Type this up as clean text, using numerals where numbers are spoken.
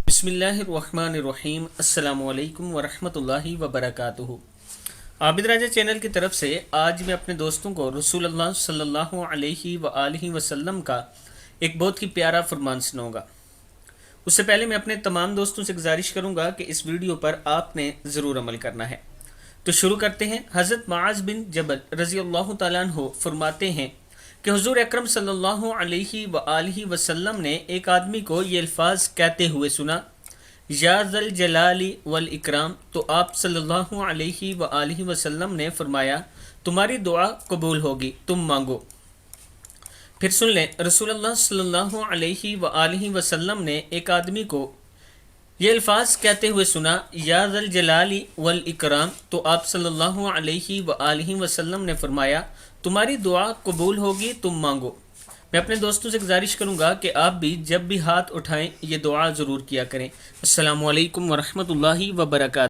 بسم اللہ الرحمن الرحیم۔ السلام علیکم ورحمۃ اللہ وبرکاتہ۔ عابد راجہ چینل کی طرف سے آج میں اپنے دوستوں کو رسول اللہ صلی اللہ علیہ وآلہ وسلم کا ایک بہت ہی پیارا فرمان سناؤں گا۔ اس سے پہلے میں اپنے تمام دوستوں سے گزارش کروں گا کہ اس ویڈیو پر آپ نے ضرور عمل کرنا ہے۔ تو شروع کرتے ہیں۔ حضرت معاذ بن جبل رضی اللہ تعالیٰ عنہ فرماتے ہیں کہ حضور اکرم صلی اللہ علیہ وآلہ وسلم نے ایک آدمی کو یہ الفاظ کہتے ہوئے سنا، یا ذا الجلال والاکرام، تو آپ صلی اللہ علیہ وآلہ وسلم نے فرمایا تمہاری دعا قبول ہوگی، تم مانگو۔ پھر سن لیں، رسول اللہ صلی اللہ علیہ وآلہ وسلم نے ایک آدمی کو یہ الفاظ کہتے ہوئے سنا، یا ذا الجلال والاکرام، تو آپ صلی اللہ علیہ وآلہ وسلم نے فرمایا تمہاری دعا قبول ہوگی، تم مانگو۔ میں اپنے دوستوں سے گزارش کروں گا کہ آپ بھی جب بھی ہاتھ اٹھائیں یہ دعا ضرور کیا کریں۔ السلام علیکم ورحمۃ اللہ وبرکاتہ۔